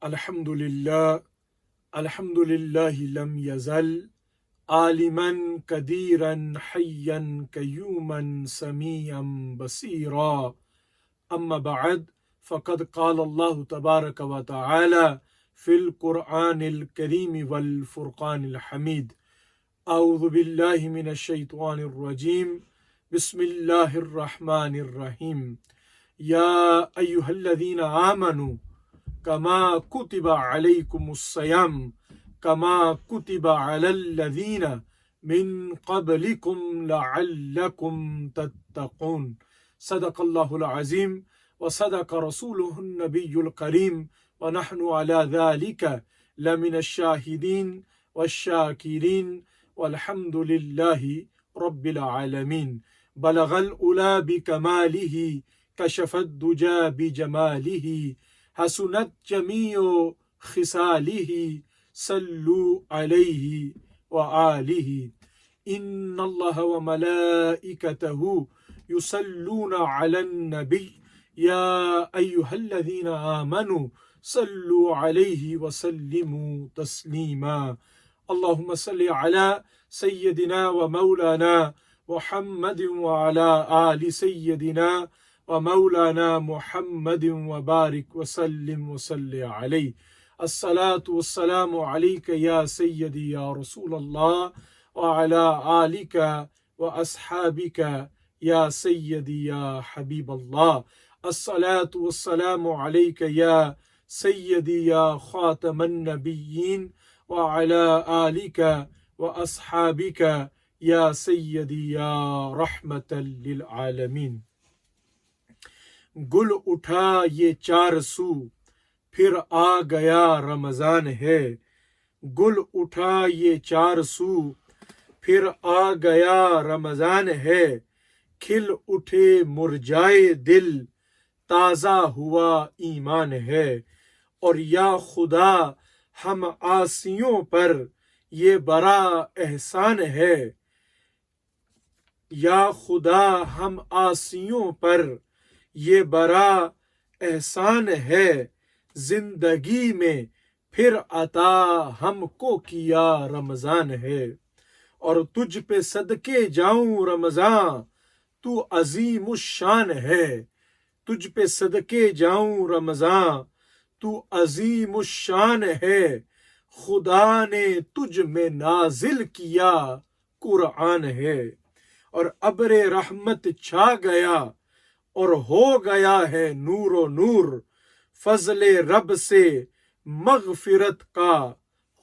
الحمد للہ لم یزل عالما قدیرا حیا قیوما سمیعا بصیرا اما بعد فقد قال اللہ تبارک و تعالی فی القرآن الکریم والفرقان الحمید اعوذ باللہ من الشیطان الرجیم بسم اللہ الرحمن الرحیم یا ایہا الذین آمنوا کما کتب علیکم الصیام کما کتب علی الذین من قبلکم لعلکم تتقون صدق اللہ العظیم وصدق رسولہ النبی الکریم ونحن علی ذلک لمن الشاہدین والشاکرین والحمد للہ رب العالمین بلغ العلا بکمالہ کشف الدجى بجمالہ حسنت جمیع خصالہ صلوا علیہ وآلہ ان اللہ وملائکتہ یصلون علی النبی یا ایہا الذین آمنوا صلوا علیہ وسلموا تسلیما اللہم صل علی سیدنا ومولانا محمد وعلی آل سیدنا ومولانا محمد وبارک وسلم وصلی علیہ الصلاة والسلام علیک یا سیدی یا رسول اللہ وعلی آلک واصحابک یا سیدی یا حبیب اللہ الصلاة والسلام علیک یا سیدی یا خاتم النبیین وعلی آلک واصحابک یا سیدی یا رحمت للعالمین گل اٹھا یہ چار سو پھر آ گیا رمضان ہے گل اٹھا یہ چار سو پھر آ گیا رمضان ہے کھل اٹھے مرجائے دل تازہ ہوا ایمان ہے اور یا خدا ہم عاصیوں پر یہ بڑا احسان ہے یا خدا ہم عاصیوں پر یہ بڑا احسان ہے زندگی میں پھر عطا ہم کو کیا رمضان ہے اور تجھ پہ صدقے جاؤں رمضان تو عظیم الشان ہے تجھ پہ صدقے جاؤں رمضان تو عظیم الشان ہے خدا نے تجھ میں نازل کیا قرآن ہے اور ابر رحمت چھا گیا اور ہو گیا ہے نور و نور فضل رب سے مغفرت کا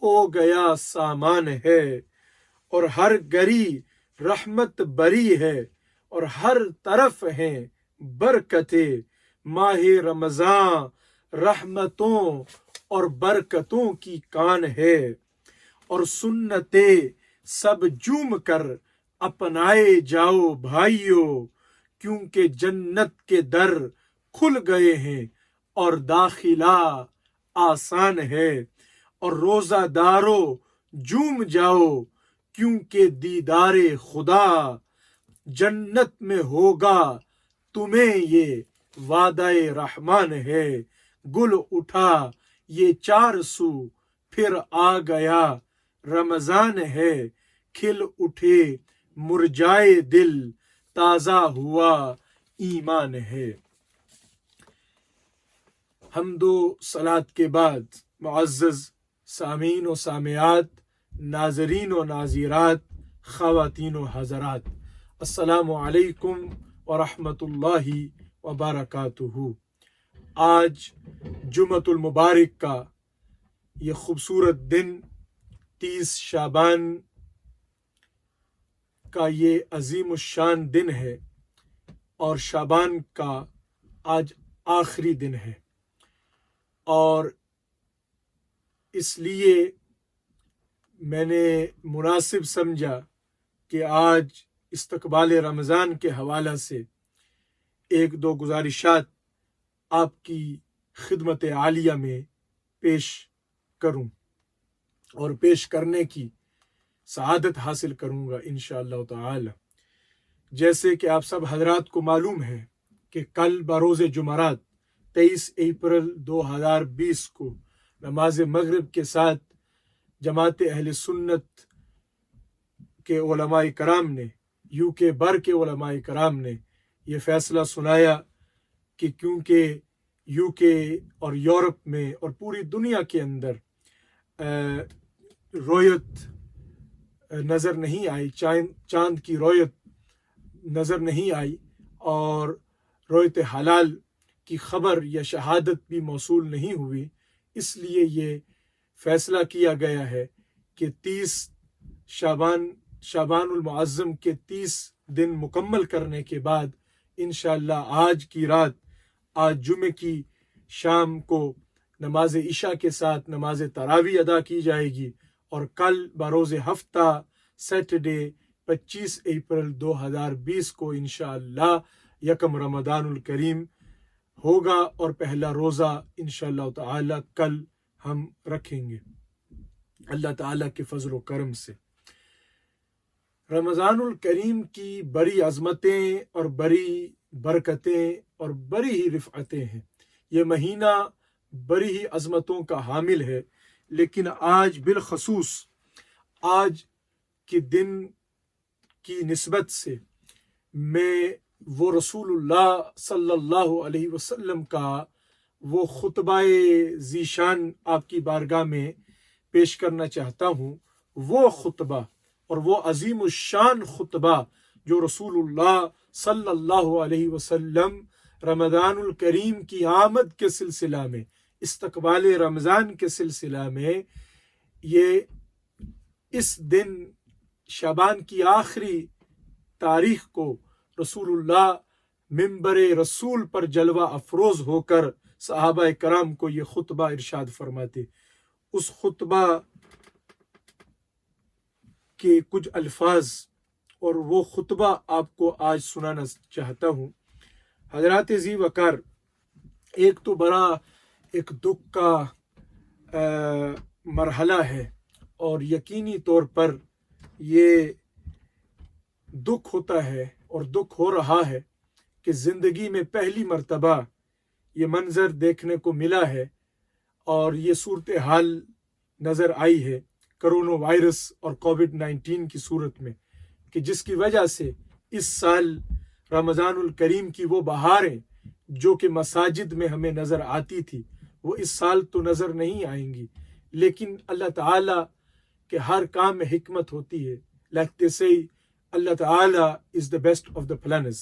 ہو گیا سامان ہے اور ہر گری رحمت بری ہے اور ہر طرف ہیں برکتیں ماہ رمضان رحمتوں اور برکتوں کی کان ہے اور سنتیں سب جوم کر اپنائے جاؤ بھائیو کیونکہ جنت کے در کھل گئے ہیں اور داخلہ آسان ہے اور روزہ دارو جوم جاؤ کیونکہ دیدار خدا جنت میں ہوگا تمہیں یہ وعدہ رحمان ہے گل اٹھا یہ چار سو پھر آ گیا رمضان ہے کھل اٹھے مرجائے دل تازہ ہوا ایمان ہے حمد و صلات کے بعد معزز سامعین و سامعات ناظرین و ناظرات خواتین و حضرات السلام علیکم ورحمۃ اللہ وبرکاتہ آج جمعۃ المبارک کا یہ خوبصورت دن 30 شعبان کا یہ عظیم الشان دن ہے اور شعبان کا آج آخری دن ہے اور اس لیے میں نے مناسب سمجھا کہ آج استقبال رمضان کے حوالہ سے ایک دو گزارشات آپ کی خدمت عالیہ میں پیش کروں اور پیش کرنے کی سعادت حاصل کروں گا انشاءاللہ تعالی۔ جیسے کہ آپ سب حضرات کو معلوم ہے کہ کل بروز جمعرات 23 اپریل 2020 کو نماز مغرب کے ساتھ جماعت اہل سنت کے علماء کرام نے، یو کے بر کے علماء کرام نے یہ فیصلہ سنایا کہ کیونکہ یو کے اور یورپ میں اور پوری دنیا کے اندر رویت نظر نہیں آئی، چاند کی رویت نظر نہیں آئی، اور رویت حلال کی خبر یا شہادت بھی موصول نہیں ہوئی، اس لیے یہ فیصلہ کیا گیا ہے کہ 30 شعبان المعظم کے 30 دن مکمل کرنے کے بعد انشاءاللہ آج کی رات، آج جمعے کی شام کو نماز عشاء کے ساتھ نماز تراویح ادا کی جائے گی، اور کل بروز ہفتہ سیٹرڈے 25 اپریل 2020 کو انشاءاللہ یکم رمضان الکریم ہوگا، اور پہلا روزہ انشاءاللہ تعالی کل ہم رکھیں گے اللہ تعالیٰ کے فضل و کرم سے۔ رمضان الکریم کی بڑی عظمتیں اور بڑی برکتیں اور بڑی ہی رفعتیں ہیں، یہ مہینہ بڑی ہی عظمتوں کا حامل ہے، لیکن آج بالخصوص آج کے دن کی نسبت سے میں وہ رسول اللہ صلی اللہ علیہ وسلم کا وہ خطبہ ذیشان آپ کی بارگاہ میں پیش کرنا چاہتا ہوں، وہ خطبہ اور وہ عظیم الشان خطبہ جو رسول اللہ صلی اللہ علیہ وسلم رمضان الکریم کی آمد کے سلسلہ میں، استقبال رمضان کے سلسلہ میں، یہ اس دن شعبان کی آخری تاریخ کو رسول اللہ منبر رسول پر جلوہ افروز ہو کر صحابہ کرام کو یہ خطبہ ارشاد فرماتے۔ اس خطبہ کے کچھ الفاظ اور وہ خطبہ آپ کو آج سنانا چاہتا ہوں۔ حضرات ذی وقار، ایک تو بڑا ایک دکھ کا مرحلہ ہے، اور یقینی طور پر یہ دکھ ہوتا ہے اور دکھ ہو رہا ہے کہ زندگی میں پہلی مرتبہ یہ منظر دیکھنے کو ملا ہے اور یہ صورتحال نظر آئی ہے کرونا وائرس اور کووڈ-19 کی صورت میں، کہ جس کی وجہ سے اس سال رمضان الکریم کی وہ بہاریں جو کہ مساجد میں ہمیں نظر آتی تھی وہ اس سال تو نظر نہیں آئیں گی، لیکن اللہ تعالیٰ کے ہر کام میں حکمت ہوتی ہے۔ Like they say, Allah Ta'ala is the best of the planners.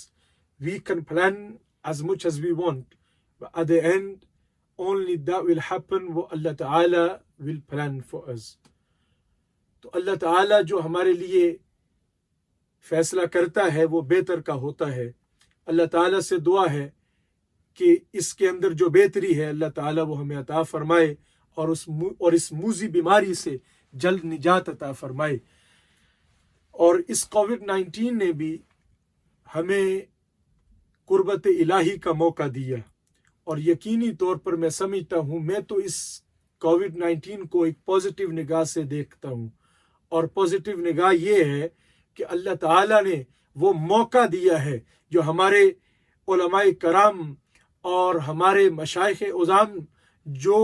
We can plan as much as we want, but at the end, only that will happen what Allah Ta'ala will plan for us. تو اللہ تعالیٰ جو ہمارے لیے فیصلہ کرتا ہے وہ بہتر کا ہوتا ہے۔ اللہ تعالیٰ سے دعا ہے کہ اس کے اندر جو بہتری ہے اللہ تعالیٰ وہ ہمیں عطا فرمائے، اور اس موذی بیماری سے جلد نجات عطا فرمائے۔ اور اس کووڈ-19 نے بھی ہمیں قربت الہی کا موقع دیا، اور یقینی طور پر میں سمجھتا ہوں، میں تو اس کووڈ-19 کو ایک پازیٹیو نگاہ سے دیکھتا ہوں، اور پازیٹیو نگاہ یہ ہے کہ اللہ تعالیٰ نے وہ موقع دیا ہے جو ہمارے علماء کرام اور ہمارے مشائخ عظام جو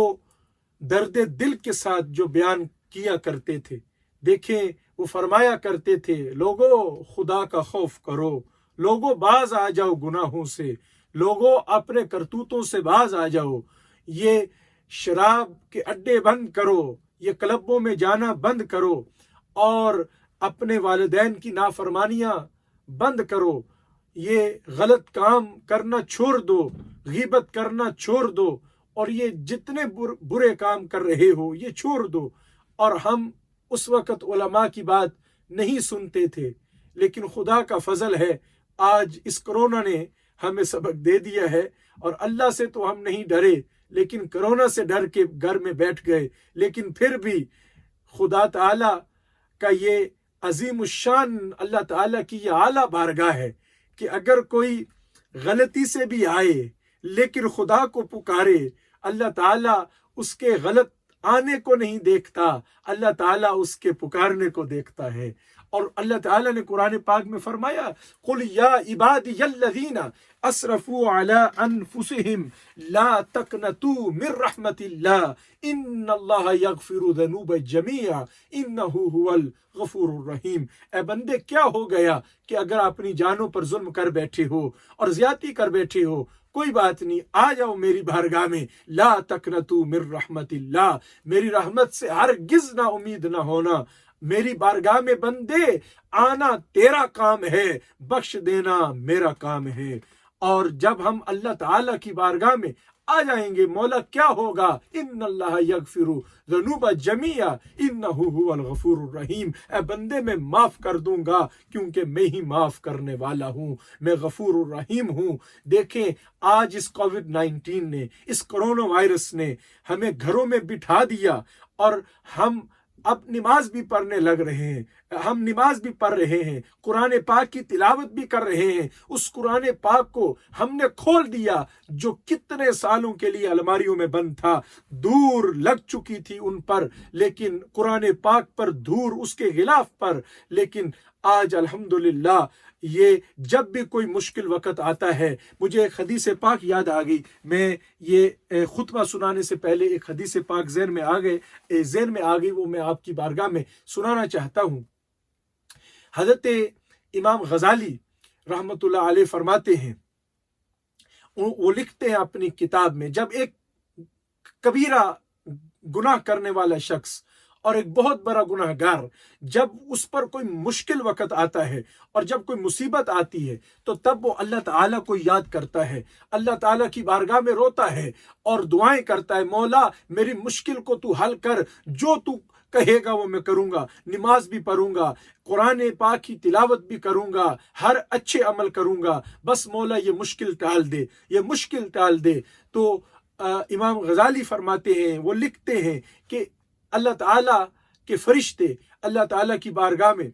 درد دل کے ساتھ جو بیان کیا کرتے تھے۔ دیکھیں وہ فرمایا کرتے تھے، لوگوں خدا کا خوف کرو، لوگوں باز آ جاؤ گناہوں سے، لوگوں اپنے کرتوتوں سے باز آ جاؤ، یہ شراب کے اڈے بند کرو، یہ کلبوں میں جانا بند کرو، اور اپنے والدین کی نافرمانیاں بند کرو، یہ غلط کام کرنا چھوڑ دو، غیبت کرنا چھوڑ دو، اور یہ جتنے برے کام کر رہے ہو یہ چھوڑ دو۔ اور ہم اس وقت علماء کی بات نہیں سنتے تھے، لیکن خدا کا فضل ہے آج اس کرونا نے ہمیں سبق دے دیا ہے، اور اللہ سے تو ہم نہیں ڈرے لیکن کرونا سے ڈر کے گھر میں بیٹھ گئے، لیکن پھر بھی خدا تعالیٰ کا یہ عظیم الشان اللہ تعالیٰ کی یہ اعلیٰ بارگاہ ہے کہ اگر کوئی غلطی سے بھی آئے لیکن خدا کو پکارے، اللہ تعالیٰ اس کے غلط آنے کو نہیں دیکھتا، اللہ تعالیٰ اس کے پکارنے کو دیکھتا ہے۔ اور اللہ تعالیٰ نے قرآن پاک میں فرمایا قل یا عبادی الذین اسرفوا علی انفسہم لا تقنطوا من رحمت اللہ ان اللہ یغفر الذنوب جمیعا انہ هو الغفور الرحیم۔ اے بندے کیا ہو گیا کہ اگر اپنی جانوں پر ظلم کر بیٹھے ہو اور زیادتی کر بیٹھے ہو، کوئی بات نہیں، آ جاؤ میری بارگاہ میں، لا تقنطوا من رحمت اللہ، میری رحمت سے ہرگز نہ امید نہ ہونا، میری بارگاہ میں بندے آنا تیرا کام ہے، بخش دینا میرا کام ہے۔ اور جب ہم اللہ تعالیٰ کی بارگاہ میں آ جائیں گے، مولا کیا ہوگا؟ ان اللہ یغفر ذنوب جمیعا انہ هو الغفور الرحیم، اے بندے میں معاف کر دوں گا کیونکہ میں ہی معاف کرنے والا ہوں، میں غفور الرحیم ہوں۔ دیکھیں آج اس کووڈ-19 نے، اس کرونا وائرس نے ہمیں گھروں میں بٹھا دیا، اور ہم اب نماز بھی پڑھنے لگ رہے ہیں، ہم نماز بھی پڑھ رہے ہیں، قرآن پاک کی تلاوت بھی کر رہے ہیں۔ اس قرآن پاک کو ہم نے کھول دیا جو کتنے سالوں کے لیے الماریوں میں بند تھا، دور لگ چکی تھی ان پر، لیکن قرآن پاک پر دور اس کے غلاف پر، لیکن آج الحمدللہ یہ جب بھی کوئی مشکل وقت آتا ہے، مجھے ایک حدیث پاک یاد آ گئی، میں یہ خطبہ سنانے سے پہلے ایک حدیث پاک ذہن میں آ گئی، وہ میں آپ کی بارگاہ میں سنانا چاہتا ہوں۔ حضرت امام غزالی رحمۃ اللہ علیہ فرماتے ہیں، وہ لکھتے ہیں اپنی کتاب میں، جب ایک کبیرہ گناہ کرنے والا شخص اور ایک بہت بڑا گناہ گار، جب اس پر کوئی مشکل وقت آتا ہے اور جب کوئی مصیبت آتی ہے تو تب وہ اللہ تعالیٰ کو یاد کرتا ہے، اللہ تعالیٰ کی بارگاہ میں روتا ہے اور دعائیں کرتا ہے، مولا میری مشکل کو تو حل کر، جو تو کہے گا وہ میں کروں گا، نماز بھی پڑھوں گا، قرآن پاک کی تلاوت بھی کروں گا، ہر اچھے عمل کروں گا، بس مولا یہ مشکل ٹال دے، یہ مشکل ٹال دے۔ تو امام غزالی فرماتے ہیں، وہ لکھتے ہیں کہ اللہ تعالیٰ کے فرشتے اللہ تعالیٰ کی بارگاہ میں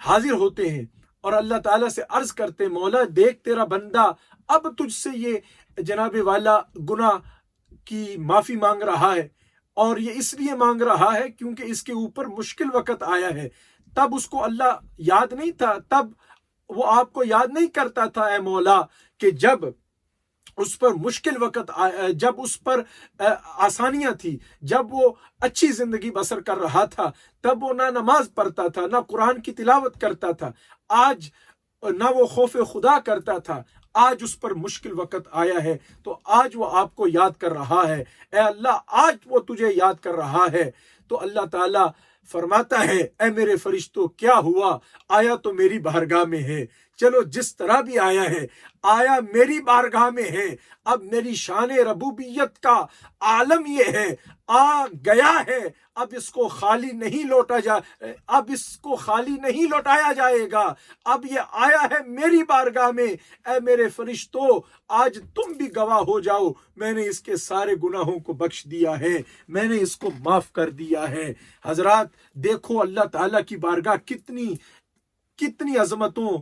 حاضر ہوتے ہیں اور اللہ تعالیٰ سے عرض کرتے ہیں، مولا دیکھ تیرا بندہ اب تجھ سے یہ جناب والا گناہ کی معافی مانگ رہا ہے، اور یہ اس لیے مانگ رہا ہے کیونکہ اس کے اوپر مشکل وقت آیا ہے۔ تب اس کو اللہ یاد نہیں تھا، تب وہ آپ کو یاد نہیں کرتا تھا اے مولا، کہ جب اس پر مشکل وقت جب اس پر آسانیاں تھی، جب وہ اچھی زندگی بسر کر رہا تھا، تب وہ نہ نماز پڑھتا تھا، نہ قرآن کی تلاوت کرتا تھا، آج نہ وہ خوف خدا کرتا تھا، آج اس پر مشکل وقت آیا ہے تو آج وہ آپ کو یاد کر رہا ہے، اے اللہ آج وہ تجھے یاد کر رہا ہے۔ تو اللہ تعالیٰ فرماتا ہے، اے میرے فرشتوں کیا ہوا؟ آیا تو میری بارگاہ میں ہے، چلو جس طرح بھی آیا ہے، آیا میری بارگاہ میں ہے، اب میری شان ربوبیت کا عالم یہ ہے، آ گیا ہے، اب اس کو خالی نہیں لوٹایا جائے گا، اب یہ آیا ہے میری بارگاہ میں، اے میرے فرشتوں آج تم بھی گواہ ہو جاؤ، میں نے اس کے سارے گناہوں کو بخش دیا ہے، میں نے اس کو معاف کر دیا ہے۔ حضرات دیکھو اللہ تعالیٰ کی بارگاہ کتنی عظمتوں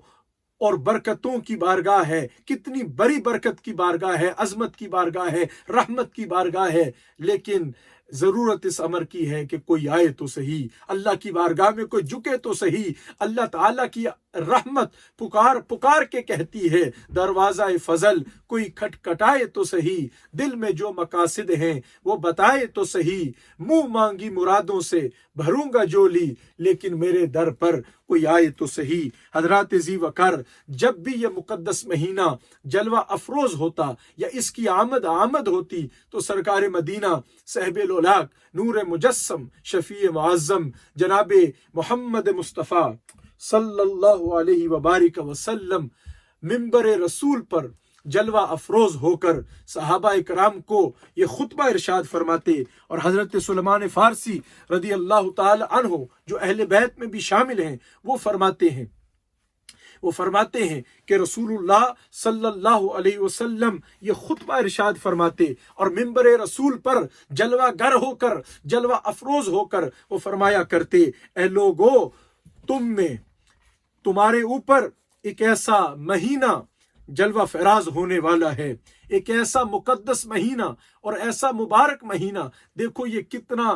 اور برکتوں کی بارگاہ ہے، کتنی بڑی برکت کی بارگاہ ہے، عظمت کی بارگاہ ہے، رحمت کی بارگاہ ہے، لیکن ضرورت اس امر کی ہے کہ کوئی آئے تو صحیح، اللہ کی بارگاہ میں کوئی جھکے تو صحیح۔ اللہ تعالیٰ کی رحمت پکار کے کہتی ہے، دروازہ فضل کوئی کھٹکھٹائے تو صحیح، دل میں جو مقاصد ہیں وہ بتائے تو صحیح، منہ مانگی مرادوں سے بھروں گا جولی، لیکن میرے در پر کوئی آئے تو صحیح۔ حضرات ذی وقار، جب بھی یہ مقدس مہینہ جلوہ افروز ہوتا یا اس کی آمد ہوتی تو سرکار مدینہ صاحب الاولاق نور مجسم شفیع معظم جناب محمد مصطفیٰ صلی اللہ علیہ وبارک وسلم منبر رسول پر جلوہ افروز ہو کر صحابہ کرام کو یہ خطبہ ارشاد فرماتے، اور حضرت سلمان فارسی رضی اللہ تعالی عنہ جو اہل بیت میں بھی شامل ہیں وہ فرماتے ہیں کہ رسول اللہ صلی اللہ علیہ وسلم یہ خطبہ ارشاد فرماتے اور منبر رسول پر جلوہ گر ہو کر، جلوہ افروز ہو کر وہ فرمایا کرتے، اے لوگو تمہارے اوپر ایک ایسا مہینہ جلوہ فراز ہونے والا ہے، ایک ایسا مقدس مہینہ اور ایسا مبارک مہینہ۔ دیکھو یہ کتنا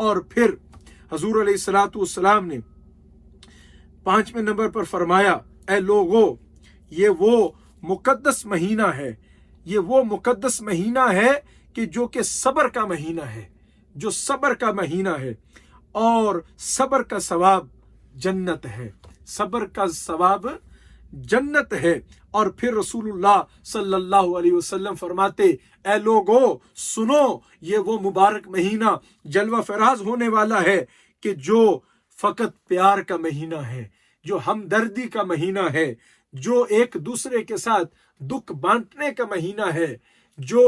اور پھر حضور علیہ الصلوۃ والسلام نے 5ویں نمبر پر فرمایا اے لوگو یہ وہ مقدس مہینہ ہے، یہ وہ مقدس مہینہ ہے کہ جو کہ صبر کا مہینہ ہے، جو صبر کا مہینہ ہے، اور صبر کا ثواب جنت ہے، صبر کا ثواب جنت ہے۔ اور پھر رسول اللہ صلی اللہ علیہ وسلم فرماتے اے لوگو سنو یہ وہ مبارک مہینہ جلوہ فراز ہونے والا ہے کہ جو فقط پیار کا مہینہ ہے، جو ہمدردی کا مہینہ ہے، جو ایک دوسرے کے ساتھ دکھ بانٹنے کا مہینہ ہے، جو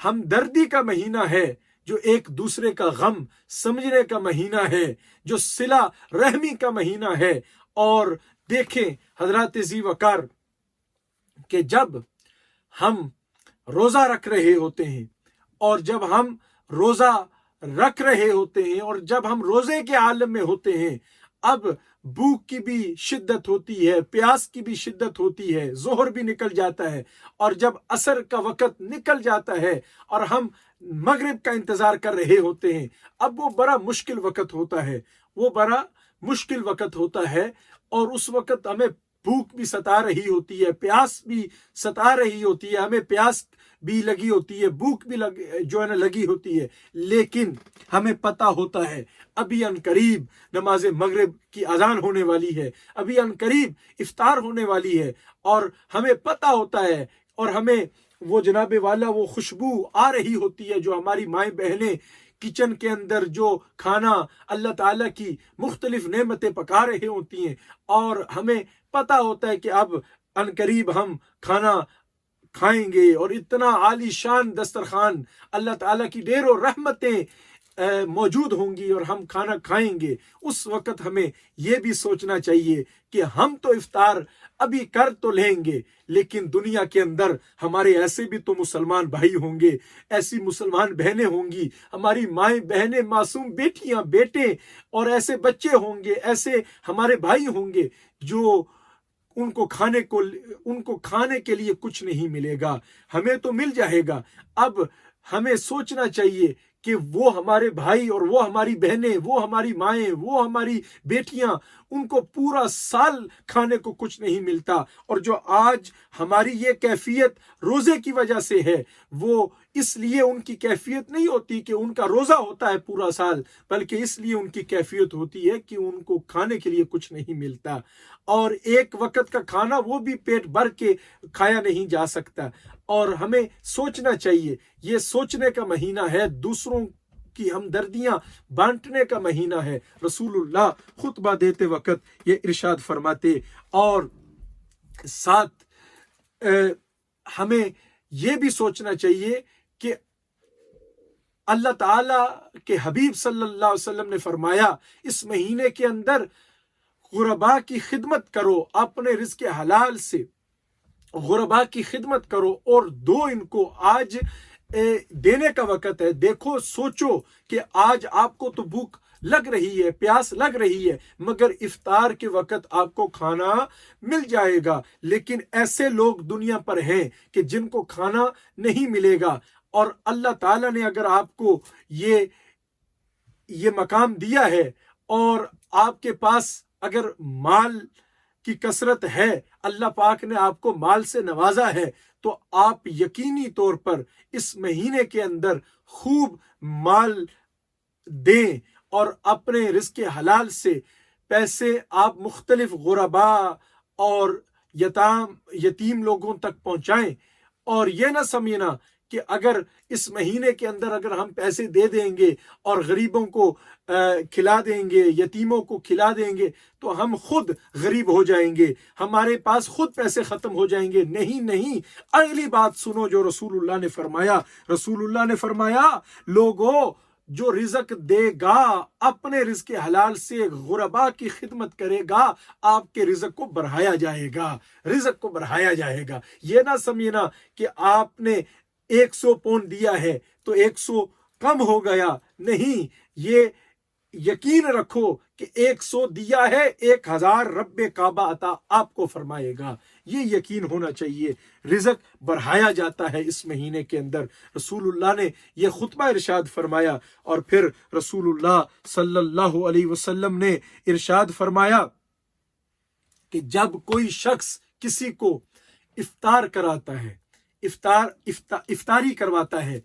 ہمدردی کا مہینہ ہے، جو ایک دوسرے کا غم سمجھنے کا مہینہ ہے، جو صلہ رحمی کا مہینہ ہے۔ اور دیکھیں حضرات ذی وقار کہ جب ہم روزہ رکھ رہے ہوتے ہیں، اور جب ہم روزہ رکھ رہے ہوتے ہیں، اور جب ہم روزے کے عالم میں ہوتے ہیں، اب بھوک کی بھی شدت ہوتی ہے، پیاس کی بھی شدت ہوتی ہے، ظہر بھی نکل جاتا ہے، اور جب عصر کا وقت نکل جاتا ہے اور ہم مغرب کا انتظار کر رہے ہوتے ہیں، اب وہ بڑا مشکل وقت ہوتا ہے، وہ بڑا مشکل وقت ہوتا ہے، اور اس وقت ہمیں بھوک بھی ستا رہی ہوتی ہے، پیاس بھی ستا رہی ہوتی ہے، ہمیں پیاس بھی لگی ہوتی ہے، بھوک بھی لگی ہوتی ہے، لیکن ہمیں پتہ ہوتا ہے ابھی ان قریب نماز مغرب کی اذان ہونے والی ہے، ابھی ان قریب افطار ہونے والی ہے، اور ہمیں پتہ ہوتا ہے، اور ہمیں وہ جناب والا وہ خوشبو آ رہی ہوتی ہے جو ہماری مائیں بہنیں کچن کے اندر جو کھانا اللہ تعالیٰ کی مختلف نعمتیں پکا رہے ہوتی ہیں، اور ہمیں پتہ ہوتا ہے کہ اب ان قریب ہم کھانا کھائیں گے، اور اتنا عالی شان دسترخوان اللہ تعالیٰ کی ڈھیر و رحمتیں موجود ہوں گی اور ہم کھانا کھائیں گے۔ اس وقت ہمیں یہ بھی سوچنا چاہیے کہ ہم تو افطار ابھی کر تو لیں گے، لیکن دنیا کے اندر ہمارے ایسے بھی تو مسلمان بھائی ہوں گے، ایسی مسلمان بہنیں ہوں گی، ہماری مائیں بہنیں، معصوم بیٹیاں بیٹے، اور ایسے بچے ہوں گے، ایسے ہمارے بھائی ہوں گے جو ان کو کھانے کے لیے کچھ نہیں ملے گا، ہمیں تو مل جائے گا۔ اب ہمیں سوچنا چاہیے کہ وہ ہمارے بھائی اور وہ ہماری بہنیں، وہ ہماری مائیں، وہ ہماری بیٹیاں، ان کو پورا سال کھانے کو کچھ نہیں ملتا، اور جو آج ہماری یہ کیفیت روزے کی وجہ سے ہے، وہ اس لیے ان کی کیفیت نہیں ہوتی کہ ان کا روزہ ہوتا ہے پورا سال، بلکہ اس لیے ان کی کیفیت ہوتی ہے کہ ان کو کھانے کے لیے کچھ نہیں ملتا، اور ایک وقت کا کھانا وہ بھی پیٹ بھر کے کھایا نہیں جا سکتا۔ اور ہمیں سوچنا چاہیے، یہ سوچنے کا مہینہ ہے، دوسروں کی ہمدردیاں بانٹنے کا مہینہ ہے۔ رسول اللہ خطبہ دیتے وقت یہ ارشاد فرماتے، اور ساتھ ہمیں یہ بھی سوچنا چاہیے کہ اللہ تعالیٰ کے حبیب صلی اللہ علیہ وسلم نے فرمایا اس مہینے کے اندر غرباء کی خدمت کرو، اپنے رزق حلال سے غرباء کی خدمت کرو اور دو ان کو، آج دینے کا وقت ہے۔ دیکھو سوچو کہ آج آپ کو تو بھوک لگ رہی ہے، پیاس لگ رہی ہے، مگر افطار کے وقت آپ کو کھانا مل جائے گا، لیکن ایسے لوگ دنیا پر ہیں کہ جن کو کھانا نہیں ملے گا، اور اللہ تعالیٰ نے اگر آپ کو یہ مقام دیا ہے، اور آپ کے پاس اگر مال کی کثرت ہے، اللہ پاک نے آپ کو مال سے نوازا ہے، تو آپ یقینی طور پر اس مہینے کے اندر خوب مال دیں، اور اپنے رزق حلال سے پیسے آپ مختلف غرباء اور یتیم لوگوں تک پہنچائیں۔ اور یہ نہ سمجھنا کہ اگر اس مہینے کے اندر اگر ہم پیسے دے دیں گے اور غریبوں کو کھلا دیں گے، یتیموں کو کھلا دیں گے، تو ہم خود غریب ہو جائیں گے، ہمارے پاس خود پیسے ختم ہو جائیں گے۔ نہیں، اگلی بات سنو جو رسول اللہ نے فرمایا۔ رسول اللہ نے فرمایا لوگوں، جو رزق دے گا اپنے رزق حلال سے غرباء کی خدمت کرے گا، آپ کے رزق کو بڑھایا جائے گا، رزق کو بڑھایا جائے گا۔ یہ نہ سمجھنا کہ آپ نے 100 پاؤنڈ دیا ہے تو 100 کم ہو گیا، نہیں، یہ یقین رکھو کہ 100 دیا ہے، 1000 رب کعبہ عطا آپ کو فرمائے گا، یہ یقین ہونا چاہیے۔ رزق بڑھایا جاتا ہے اس مہینے کے اندر۔ رسول اللہ نے یہ خطبہ ارشاد فرمایا، اور پھر رسول اللہ صلی اللہ علیہ وسلم نے ارشاد فرمایا کہ جب کوئی شخص کسی کو افطار کراتا ہے، افطاری کرواتا ہے،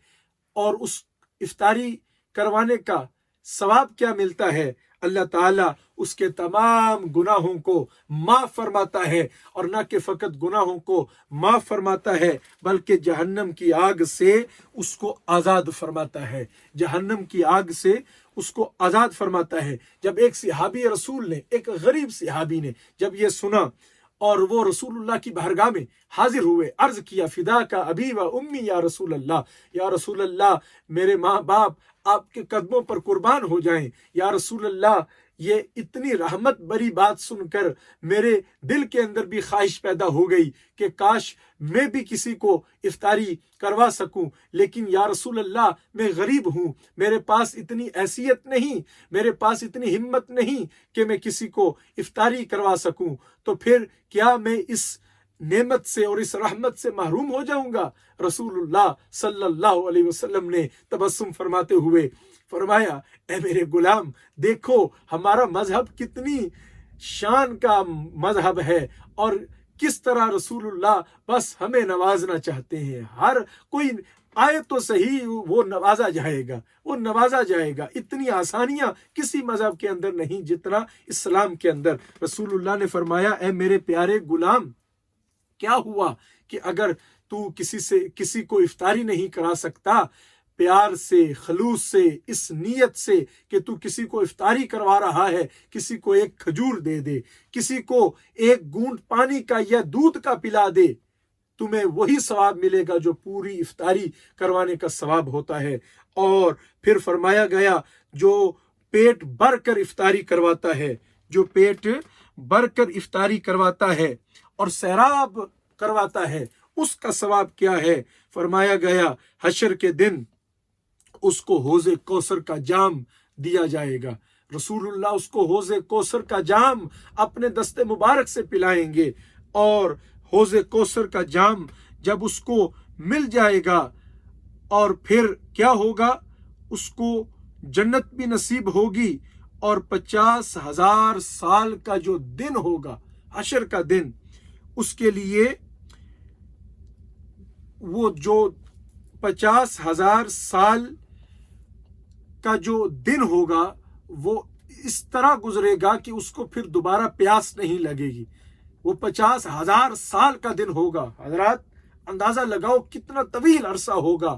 اور اس افطاری کروانے کا ثواب کیا ملتا ہے؟ اللہ تعالیٰ اس کے تمام گناہوں کو معاف فرماتا ہے، اور نہ کہ فقط گناہوں کو معاف فرماتا ہے بلکہ جہنم کی آگ سے اس کو آزاد فرماتا ہے، جہنم کی آگ سے اس کو آزاد فرماتا ہے۔ جب ایک صحابی رسول نے، ایک غریب صحابی نے جب یہ سنا، اور وہ رسول اللہ کی بارگاہ میں حاضر ہوئے، عرض کیا فدا کا ابی و امی یا رسول اللہ، یا رسول اللہ میرے ماں باپ آپ کے قدموں پر قربان ہو جائیں، یا رسول اللہ یہ اتنی رحمت بری بات سن کر میرے دل کے اندر بھی خواہش پیدا ہو گئی کہ کاش میں بھی کسی کو افطاری کروا سکوں، لیکن یا رسول اللہ میں غریب ہوں، میرے پاس اتنی حیثیت نہیں، میرے پاس اتنی ہمت نہیں کہ میں کسی کو افطاری کروا سکوں، تو پھر کیا میں اس نعمت سے اور اس رحمت سے محروم ہو جاؤں گا؟ رسول اللہ صلی اللہ علیہ وسلم نے تبسم فرماتے ہوئے فرمایا، اے میرے غلام، دیکھو ہمارا مذہب کتنی شان کا مذہب ہے، اور کس طرح رسول اللہ بس ہمیں نوازنا چاہتے ہیں۔ ہر کوئی آئے تو صحیح، وہ نوازا جائے گا، وہ نوازا جائے گا۔ اتنی آسانیاں کسی مذہب کے اندر نہیں جتنا اسلام کے اندر۔ رسول اللہ نے فرمایا، اے میرے پیارے غلام، کیا ہوا کہ اگر تو کسی کو افطاری نہیں کرا سکتا، پیار سے، خلوص سے، اس نیت سے کہ تو کسی کو افطاری کروا رہا ہے، کسی کو ایک کھجور دے دے، کسی کو ایک گھونٹ پانی کا یا دودھ کا پلا دے، تمہیں وہی ثواب ملے گا جو پوری افطاری کروانے کا ثواب ہوتا ہے۔ اور پھر فرمایا گیا، جو پیٹ بھر کر افطاری کرواتا ہے، جو پیٹ بھر کر افطاری کرواتا ہے اور سیراب کرواتا ہے، اس کا ثواب کیا ہے؟ فرمایا گیا، حشر کے دن اس کو حوض کوثر کا جام دیا جائے گا۔ رسول اللہ اس کو حوض کوثر کا جام اپنے دست مبارک سے پلائیں گے، اور حوض کوثر کا جام جب اس کو مل جائے گا، اور پھر کیا ہوگا؟ اس کو جنت بھی نصیب ہوگی، اور 50,000 سال کا جو دن ہوگا، حشر کا دن، اس کے لیے وہ جو 50,000 سال کا جو دن ہوگا وہ اس طرح گزرے گا کہ اس کو پھر دوبارہ پیاس نہیں لگے گی۔ وہ 50,000 سال کا دن ہوگا۔ حضرات اندازہ لگاؤ کتنا طویل عرصہ ہوگا۔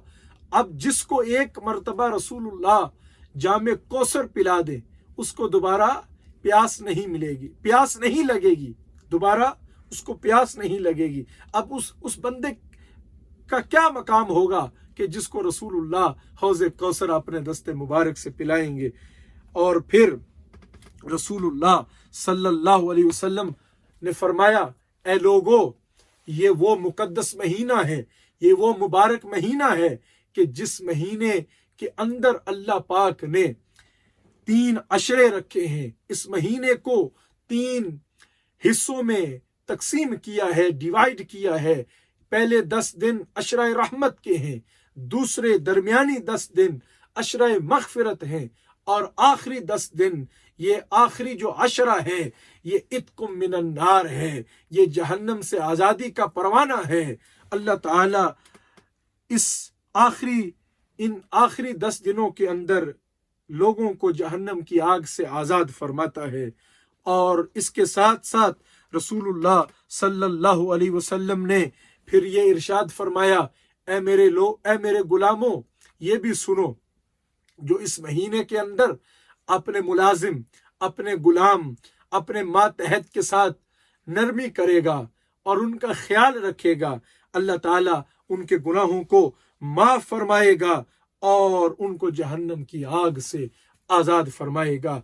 اب جس کو ایک مرتبہ رسول اللہ جام کوثر پلا دے، اس کو دوبارہ پیاس نہیں ملے گی، پیاس نہیں لگے گی، دوبارہ اس کو پیاس نہیں لگے گی۔ اب اس بندے کا کیا مقام ہوگا کہ جس کو رسول اللہ حوض کوثر اپنے دست مبارک سے پلائیں گے۔ اور پھر رسول اللہ صلی اللہ علیہ وسلم نے فرمایا، اے لوگو، یہ وہ مقدس مہینہ ہے، یہ وہ مبارک مہینہ ہے کہ جس مہینے کے اندر اللہ پاک نے 3 عشرے رکھے ہیں۔ اس مہینے کو 3 حصوں میں تقسیم کیا ہے، ڈیوائیڈ کیا ہے۔ پہلے 10 دن عشرہ رحمت کے ہیں، دوسرے درمیانی 10 دن عشرہ مغفرت ہیں، اور آخری 10 دن، یہ آخری جو عشرہ ہے، یہ اتقم من النار ہے، یہ جہنم سے آزادی کا پروانہ ہے۔ اللہ تعالیٰ ان آخری 10 دنوں کے اندر لوگوں کو جہنم کی آگ سے آزاد فرماتا ہے۔ اور اس کے ساتھ ساتھ رسول اللہ صلی اللہ علیہ وسلم نے پھر یہ ارشاد فرمایا، اے میرے غلاموں، یہ بھی سنو، جو اس مہینے کے اندر اپنے ملازم، اپنے غلام، اپنے ماتحت کے ساتھ نرمی کرے گا اور ان کا خیال رکھے گا، اللہ تعالیٰ ان کے گناہوں کو معاف فرمائے گا اور ان کو جہنم کی آگ سے آزاد فرمائے گا۔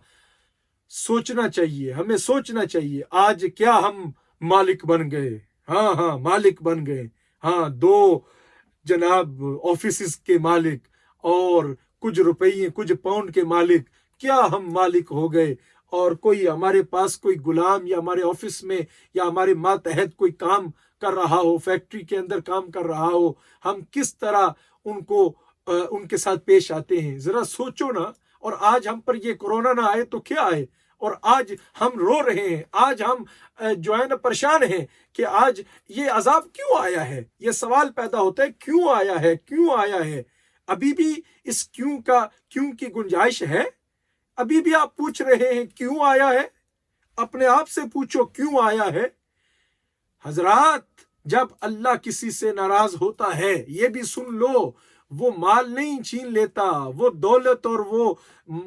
سوچنا چاہیے، ہمیں سوچنا چاہیے، آج کیا ہم مالک بن گئے؟ ہاں مالک بن گئے، ہاں 2 جناب آفیسز کے مالک اور کچھ روپیے، کچھ پاؤنڈ کے مالک، کیا ہم مالک ہو گئے؟ اور کوئی ہمارے پاس کوئی غلام یا ہمارے آفس میں یا ہمارے ماتحت کوئی کام کر رہا ہو، فیکٹری کے اندر کام کر رہا ہو، ہم کس طرح ان کے ساتھ پیش آتے ہیں. ذرا سوچو نا. اور آج ہم پر یہ کورونا نہ آئے تو کیا آئے، اور آج ہم رو رہے ہیں، آج ہم جو ہے نا پریشان ہیں کہ آج یہ عذاب کیوں آیا ہے. یہ سوال پیدا ہوتا ہے کیوں آیا ہے، کیوں آیا ہے. ابھی بھی اس کیوں کی گنجائش ہے؟ ابھی بھی آپ پوچھ رہے ہیں کیوں آیا ہے؟ اپنے آپ سے پوچھو کیوں آیا ہے. حضرات، جب اللہ کسی سے ناراض ہوتا ہے، یہ بھی سن لو، وہ مال نہیں چھین لیتا، وہ دولت اور وہ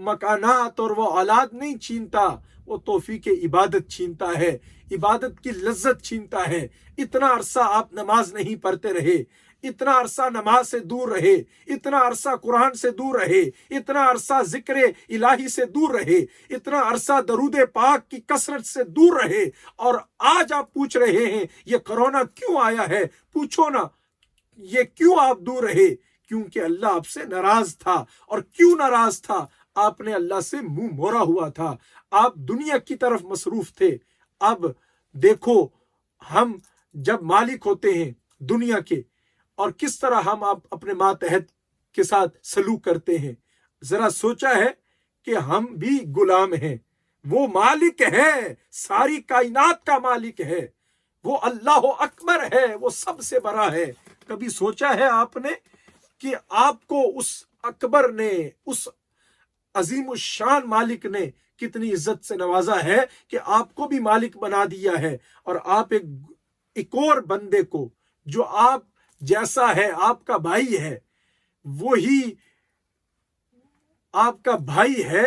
مکانات اور وہ اولاد نہیں چھینتا، وہ توفیق عبادت چھینتا ہے، عبادت کی لذت چھینتا ہے. اتنا عرصہ آپ نماز نہیں پڑھتے رہے، اتنا عرصہ نماز سے دور رہے، اتنا عرصہ قرآن سے دور رہے، اتنا عرصہ ذکر الہی سے دور رہے، اتنا عرصہ درود پاک کی کثرت سے دور رہے، اور آج آپ پوچھ رہے ہیں یہ کرونا کیوں آیا ہے. پوچھو نا یہ کیوں آپ دور رہے؟ کیونکہ اللہ آپ سے ناراض تھا. اور کیوں ناراض تھا؟ آپ نے اللہ سے منہ موڑا ہوا تھا، آپ دنیا کی طرف مصروف تھے. اب دیکھو ہم جب مالک ہوتے ہیں دنیا کے، اور کس طرح ہم اپنے ماتحت کے ساتھ سلوک کرتے ہیں. ذرا سوچا ہے کہ ہم بھی غلام ہیں، وہ مالک ہے، ساری کائنات کا مالک ہے، وہ اللہ اکبر ہے، وہ سب سے بڑا ہے. کبھی سوچا ہے آپ نے کہ آپ کو اس اکبر نے، اس عظیم الشان مالک نے کتنی عزت سے نوازا ہے کہ آپ کو بھی مالک بنا دیا ہے، اور آپ ایک اور بندے کو جو آپ جیسا ہے، آپ کا بھائی ہے، وہی آپ کا بھائی ہے،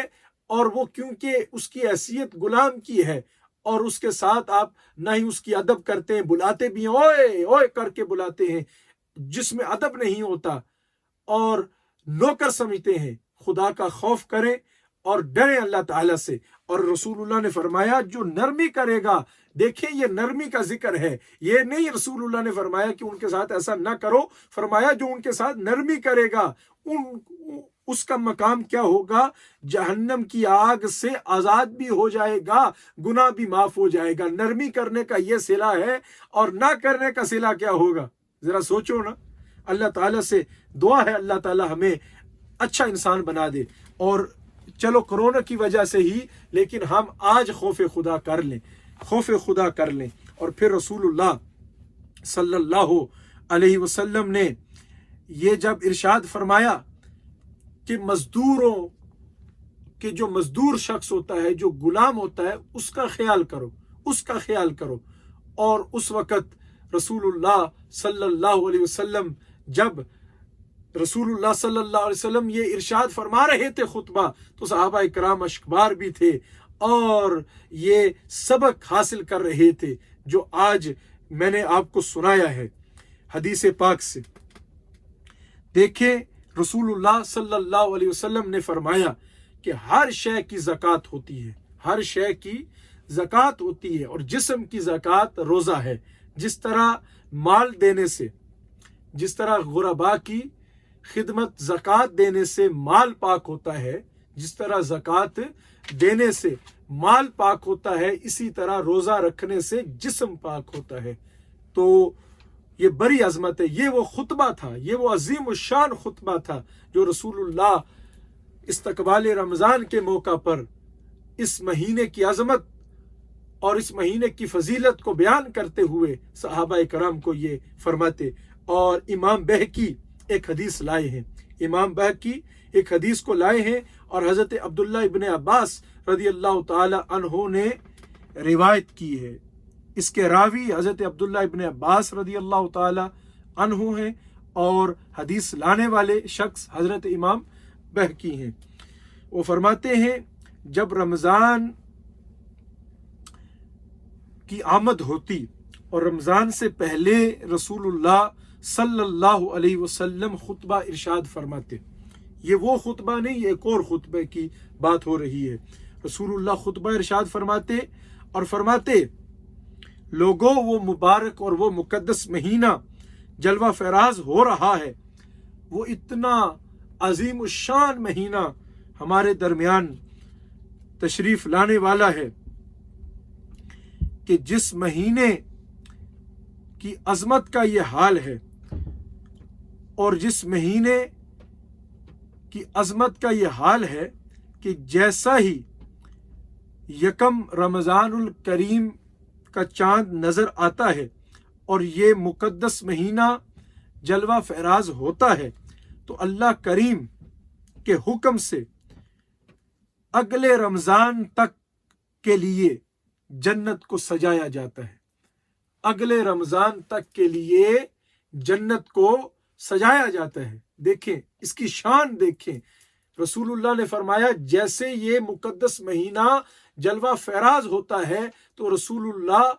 اور وہ کیونکہ اس کی حیثیت غلام کی ہے، اور اس کے ساتھ آپ نہ ہی اس کی ادب کرتے ہیں، بلاتے بھی ہیں، اوئے اوئے کر کے بلاتے ہیں، جس میں ادب نہیں ہوتا، اور نوکر سمجھتے ہیں. خدا کا خوف کریں اور ڈریں اللہ تعالیٰ سے. اور رسول اللہ نے فرمایا جو نرمی کرے گا، دیکھیں یہ نرمی کا ذکر ہے، یہ نہیں رسول اللہ نے فرمایا کہ ان کے ساتھ ایسا نہ کرو، فرمایا جو ان کے ساتھ نرمی کرے گا اس کا مقام کیا ہوگا؟ جہنم کی آگ سے آزاد بھی ہو جائے گا، گناہ بھی معاف ہو جائے گا. نرمی کرنے کا یہ صلہ ہے، اور نہ کرنے کا صلہ کیا ہوگا؟ ذرا سوچو نا. اللہ تعالیٰ سے دعا ہے اللہ تعالیٰ ہمیں اچھا انسان بنا دے. اور چلو کرونا کی وجہ سے ہی، لیکن ہم آج خوف خدا کر لیں، خوف خدا کر لیں. اور پھر رسول اللہ صلی اللہ علیہ وسلم نے یہ جب ارشاد فرمایا کہ مزدوروں کہ جو مزدور شخص ہوتا ہے، جو غلام ہوتا ہے، اس کا خیال کرو، اس کا خیال کرو. اور اس وقت رسول اللہ صلی اللہ علیہ وسلم، جب رسول اللہ صلی اللہ علیہ وسلم یہ ارشاد فرما رہے تھے خطبہ، تو صحابہ کرام اشکبار بھی تھے اور یہ سبق حاصل کر رہے تھے جو آج میں نے آپ کو سنایا ہے حدیث پاک سے. دیکھیں رسول اللہ صلی اللہ علیہ وسلم نے فرمایا کہ ہر شے کی زکوٰۃ ہوتی ہے، ہر شے کی زکوٰۃ ہوتی ہے، اور جسم کی زکوٰۃ روزہ ہے. جس طرح مال دینے سے، جس طرح غرباء کی خدمت زکوٰۃ دینے سے مال پاک ہوتا ہے، جس طرح زکوٰۃ دینے سے مال پاک ہوتا ہے، اسی طرح روزہ رکھنے سے جسم پاک ہوتا ہے. تو یہ بڑی عظمت ہے. یہ وہ خطبہ تھا، یہ وہ عظیم الشان خطبہ تھا جو رسول اللہ استقبال رمضان کے موقع پر اس مہینے کی عظمت اور اس مہینے کی فضیلت کو بیان کرتے ہوئے صحابہ کرام کو یہ فرماتے. اور امام بہقی ایک حدیث لائے ہیں، امام بہقی ایک حدیث کو لائے ہیں، اور حضرت عبداللہ ابن عباس رضی اللہ تعالی عنہ نے روایت کی ہے. اس کے راوی حضرت عبداللہ ابن عباس رضی اللہ تعالی عنہ ہیں، اور حدیث لانے والے شخص حضرت امام بہقی ہیں. وہ فرماتے ہیں جب رمضان کی آمد ہوتی اور رمضان سے پہلے رسول اللہ صلی اللہ علیہ وسلم خطبہ ارشاد فرماتے. یہ وہ خطبہ نہیں، یہ ایک اور خطبے کی بات ہو رہی ہے. رسول اللہ خطبہ ارشاد فرماتے اور فرماتے لوگوں وہ مبارک اور وہ مقدس مہینہ جلوہ فراز ہو رہا ہے، وہ اتنا عظیم الشان مہینہ ہمارے درمیان تشریف لانے والا ہے کہ جس مہینے کی عظمت کا یہ حال ہے اور جس مہینے کی عظمت کا یہ حال ہے کہ جیسا ہی یکم رمضان الکریم کا چاند نظر آتا ہے اور یہ مقدس مہینہ جلوہ فراز ہوتا ہے تو اللہ کریم کے حکم سے اگلے رمضان تک کے لیے جنت کو سجایا جاتا ہے. اگلے رمضان تک کے لیے جنت کو سجایا جاتا ہے. دیکھیں اس کی شان دیکھیں. رسول اللہ نے فرمایا جیسے یہ مقدس مہینہ جلوہ فراز ہوتا ہے تو رسول اللہ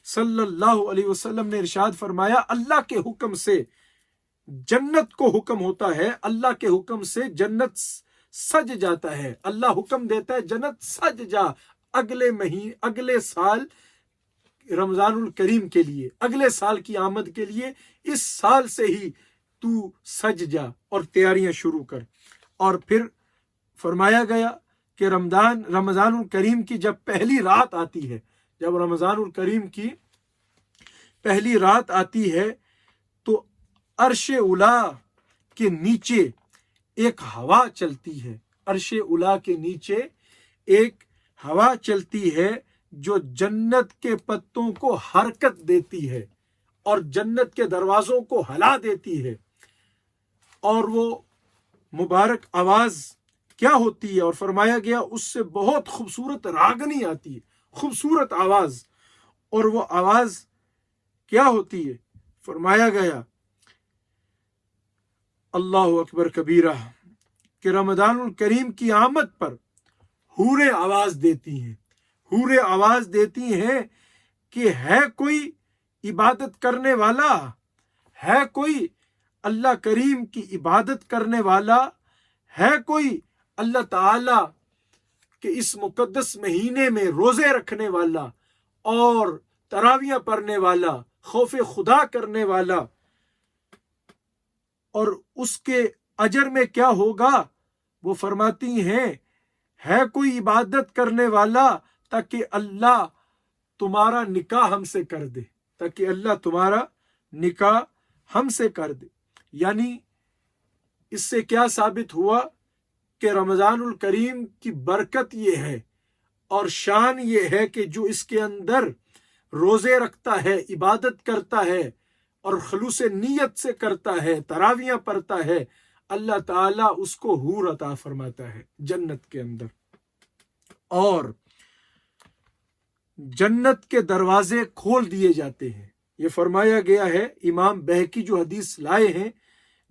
صلی اللہ علیہ وسلم نے ارشاد فرمایا اللہ کے حکم سے جنت کو حکم ہوتا ہے, اللہ کے حکم سے جنت سج جاتا ہے. اللہ حکم دیتا ہے جنت سج جا اگلے سال رمضان الکریم کے لیے, اگلے سال کی آمد کے لیے اس سال سے ہی تو سج جا اور تیاریاں شروع کر. اور پھر فرمایا گیا کہ رمضان الکریم کی جب پہلی رات آتی ہے, جب رمضان الکریم کی پہلی رات آتی ہے تو عرش اولا کے نیچے ایک ہوا چلتی ہے. عرش اولا کے نیچے ایک ہوا چلتی ہے جو جنت کے پتوں کو حرکت دیتی ہے اور جنت کے دروازوں کو ہلا دیتی ہے. اور وہ مبارک آواز کیا ہوتی ہے؟ اور فرمایا گیا اس سے بہت خوبصورت راگنی آتی ہے, خوبصورت آواز. اور وہ آواز کیا ہوتی ہے؟ فرمایا گیا اللہ اکبر کبیرہ کہ رمضان الکریم کی آمد پر حوریں آواز دیتی ہیں, حوریں آواز دیتی ہیں کہ ہے کوئی عبادت کرنے والا, ہے کوئی اللہ کریم کی عبادت کرنے والا, ہے کوئی اللہ تعالی کے اس مقدس مہینے میں روزے رکھنے والا اور تراویح پڑھنے والا, خوف خدا کرنے والا. اور اس کے اجر میں کیا ہوگا؟ وہ فرماتی ہیں ہے کوئی عبادت کرنے والا تاکہ اللہ تمہارا نکاح ہم سے کر دے, تاکہ اللہ تمہارا نکاح ہم سے کر دے. یعنی اس سے کیا ثابت ہوا کہ رمضان الکریم کی برکت یہ ہے اور شان یہ ہے کہ جو اس کے اندر روزے رکھتا ہے, عبادت کرتا ہے اور خلوص نیت سے کرتا ہے, تراویح پڑھتا ہے, اللہ تعالیٰ اس کو حور عطا فرماتا ہے جنت کے اندر. اور جنت کے دروازے کھول دیے جاتے ہیں. یہ فرمایا گیا ہے, امام بہقی جو حدیث لائے ہیں,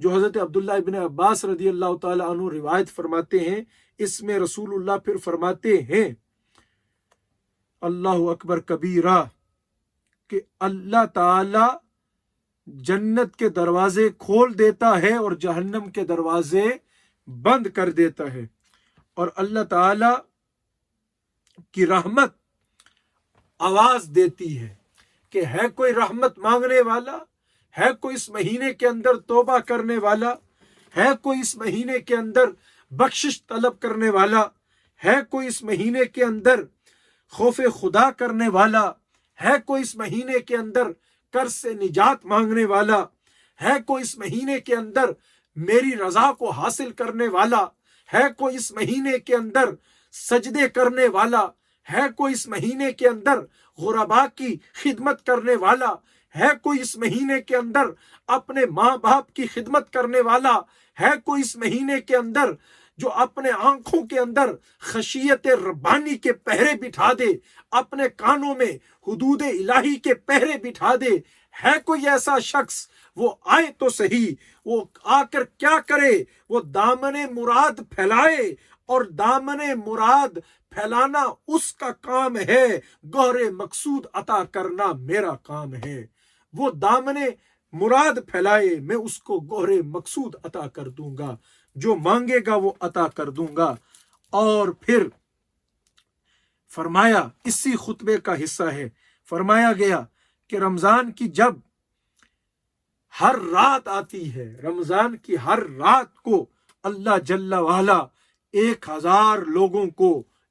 جو حضرت عبداللہ ابن عباس رضی اللہ تعالیٰ عنہ روایت فرماتے ہیں, اس میں رسول اللہ پھر فرماتے ہیں اللہ اکبر کبیرہ کہ اللہ تعالی جنت کے دروازے کھول دیتا ہے اور جہنم کے دروازے بند کر دیتا ہے. اور اللہ تعالی کی رحمت آواز دیتی ہے کہ ہے کوئی رحمت مانگنے والا, ہے کوئی اس مہینے کے اندر توبہ کرنے والا, ہے کوئی اس مہینے کے اندر بخشش طلب کرنے والا, ہے کوئی اس مہینے کے اندر خوف خدا کرنے والا, ہے کوئی اس مہینے کے اندر قرض سے نجات مانگنے والا, ہے کوئی اس مہینے کے اندر میری رضا کو حاصل کرنے والا, ہے کوئی اس مہینے کے اندر سجدے کرنے والا, ہے کوئی اس مہینے کے اندر غربا کی خدمت کرنے والا, ہے کوئی اس مہینے کے اندر اپنے ماں باپ کی خدمت کرنے والا, ہے کوئی اس مہینے کے اندر جو اپنے آنکھوں کے اندر خشیت ربانی کے پہرے بٹھا دے, اپنے کانوں میں حدود الہی کے پہرے بٹھا دے. ہے کوئی ایسا شخص, وہ آئے تو صحیح, وہ آ کر کیا کرے, وہ دامن مراد پھیلائے, اور دامن مراد پھیلانا اس کا کام ہے, گوہر مقصود عطا کرنا میرا کام ہے. وہ دامن مراد پھیلائے, میں اس کو گوہر مقصود عطا کر دوں گا, جو مانگے گا وہ عطا کر دوں گا. اور پھر فرمایا, اسی خطبے کا حصہ ہے, فرمایا گیا کہ رمضان کی جب ہر رات آتی ہے, رمضان کی ہر رات کو اللہ جل وعلا 1000 لوگوں کو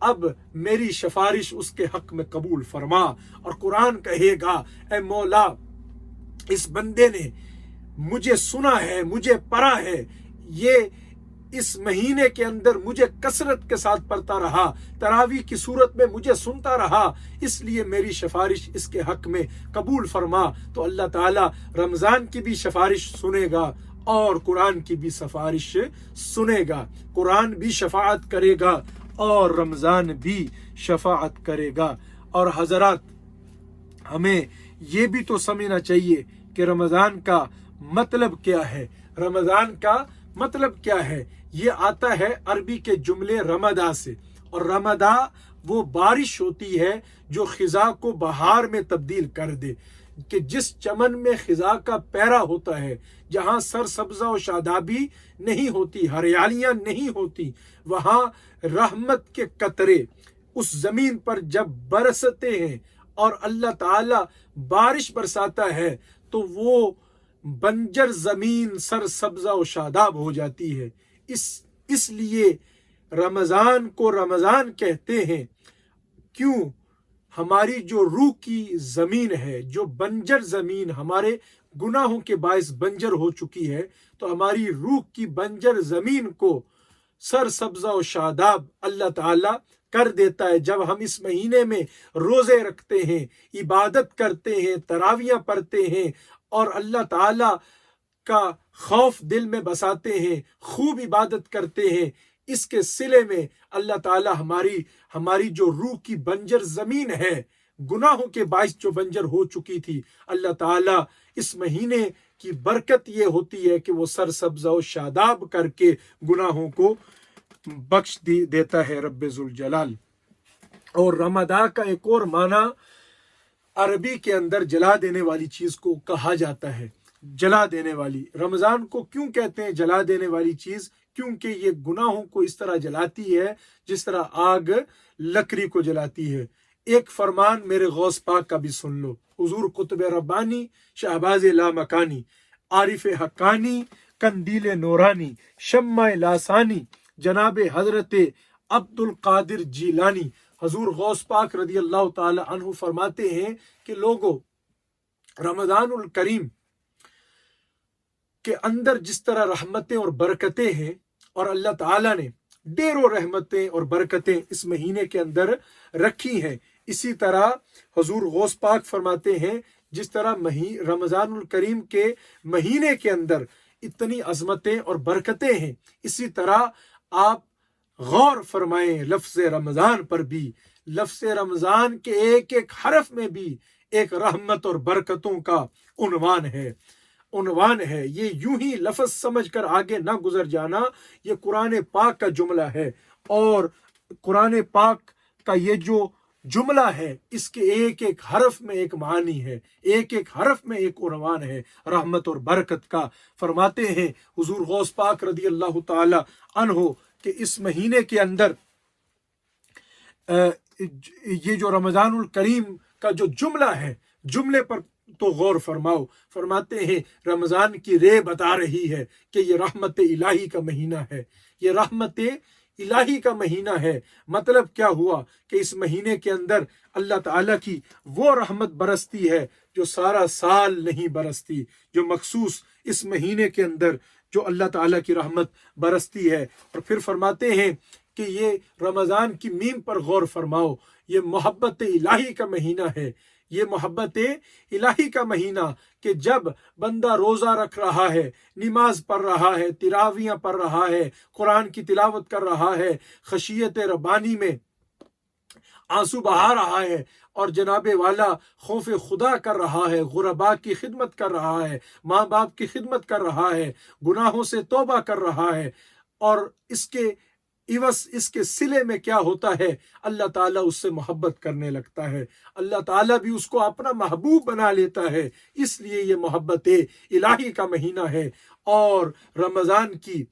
اب میری سفارش اس کے حق میں قبول فرما۔ اور قرآن کہے گا اے مولا اس بندے نے مجھے سنا ہے، مجھے پڑھا ہے، یہ اس مہینے کے اندر مجھے کثرت کے ساتھ پڑھتا رہا، تراویح کی صورت میں مجھے سنتا رہا، اس لیے میری سفارش اس کے حق میں قبول فرما۔ تو اللہ تعالیٰ رمضان کی بھی سفارش سنے گا اور قرآن کی بھی سفارش سنے گا۔ قرآن بھی شفاعت کرے گا اور رمضان بھی شفاعت کرے گا۔ اور حضرات ہمیں یہ بھی تو سمجھنا چاہیے کہ رمضان کا مطلب کیا ہے۔ رمضان کا مطلب کیا ہے؟ یہ آتا ہے عربی کے جملے رمدا سے، اور رمدا وہ بارش ہوتی ہے جو خزاں کو بہار میں تبدیل کر دے، کہ جس چمن میں خزاں کا پیرا ہوتا ہے، جہاں سر سبزہ و شادابی نہیں ہوتی، ہریالیاں نہیں ہوتی، وہاں رحمت کے قطرے اس زمین پر جب برستے ہیں اور اللہ تعالی بارش برساتا ہے تو وہ بنجر زمین سر سبزہ و شاداب ہو جاتی ہے۔ اس لیے رمضان کو رمضان کہتے ہیں۔ کیوں؟ ہماری جو روح کی زمین ہے، جو بنجر زمین ہمارے گناہوں کے باعث بنجر ہو چکی ہے، تو ہماری روح کی بنجر زمین کو سر سبزہ و شاداب اللہ تعالی کر دیتا ہے جب ہم اس مہینے میں روزے رکھتے ہیں، عبادت کرتے ہیں، تراویاں پڑھتے ہیں اور اللہ تعالی کا خوف دل میں بساتے ہیں، خوب عبادت کرتے ہیں۔ اس کے صلے میں اللہ تعالی ہماری جو روح کی بنجر زمین ہے، گناہوں کے باعث جو بنجر ہو چکی تھی، اللہ تعالی اس مہینے کی برکت یہ ہوتی ہے کہ وہ سر سبزہ و شاداب کر کے گناہوں کو بخش دیتا ہے رب ذوالجلال۔ اور رمضان کا ایک اور معنی عربی کے اندر جلا دینے والی چیز کو کہا جاتا ہے۔ جلا دینے والی، رمضان کو کیوں کہتے ہیں جلا دینے والی چیز؟ کیونکہ یہ گناہوں کو اس طرح جلاتی ہے جس طرح آگ لکڑی کو جلاتی ہے۔ ایک فرمان میرے غوث پاک کا بھی سن لو۔ حضور قطب ربانی، شہباز لامکانی، عارف حقانی، قندیل نورانی، شمع لاسانی، جناب حضرت عبد القادر جیلانی، حضور غوث پاک رضی اللہ تعالی عنہ فرماتے ہیں کہ لوگوں، رمضان الکریم کے اندر جس طرح رحمتیں اور برکتیں ہیں، اور اللہ تعالیٰ نے ڈیروں رحمتیں اور برکتیں اس مہینے کے اندر رکھی ہیں، اسی طرح حضور غوث پاک فرماتے ہیں جس طرح رمضان الکریم کے مہینے کے اندر اتنی عظمتیں اور برکتیں ہیں، اسی طرح آپ غور فرمائیں لفظ رمضان پر بھی۔ لفظ رمضان کے ایک ایک حرف میں بھی ایک رحمت اور برکتوں کا عنوان ہے۔ یہ یوں ہی لفظ سمجھ کر آگے نہ گزر جانا، یہ قرآن پاک کا جملہ ہے، اور قرآن پاک کا یہ جو جملہ ہے اس کے ایک ایک حرف میں ایک معنی ہے، ایک ایک حرف میں ایک عنوان ہے رحمت اور برکت کا۔ فرماتے ہیں حضور غوث پاک رضی اللہ تعالی عنہ کہ اس مہینے کے اندر یہ جو رمضان الکریم کا جو جملہ ہے، جملے پر تو غور فرماؤ۔ فرماتے ہیں رمضان کی رے بتا رہی ہے کہ یہ رحمت الہی کا مہینہ ہے، یہ رحمت الہی کا مہینہ ہے۔ مطلب کیا ہوا کہ اس مہینے کے اندر اللہ تعالیٰ کی وہ رحمت برستی ہے جو سارا سال نہیں برستی، جو مخصوص اس مہینے کے اندر جو اللہ تعالیٰ کی رحمت برستی ہے۔ اور پھر فرماتے ہیں کہ یہ رمضان کی میم پر غور فرماؤ، یہ محبت الہی کا مہینہ ہے، یہ محبت الہی کا مہینہ کہ جب بندہ روزہ رکھ رہا ہے، نماز پڑھ رہا ہے، تراویاں پڑھ رہا ہے، قرآن کی تلاوت کر رہا ہے، خشیت ربانی میں آنسو بہا رہا ہے، اور جناب والا خوف خدا کر رہا ہے، غرباء کی خدمت کر رہا ہے، ماں باپ کی خدمت کر رہا ہے، گناہوں سے توبہ کر رہا ہے، اور اس کے عوض اس کے صلے میں کیا ہوتا ہے؟ اللہ تعالیٰ اس سے محبت کرنے لگتا ہے، اللہ تعالیٰ بھی اس کو اپنا محبوب بنا لیتا ہے۔ اس لیے یہ محبت الہی کا مہینہ ہے۔ اور رمضان کی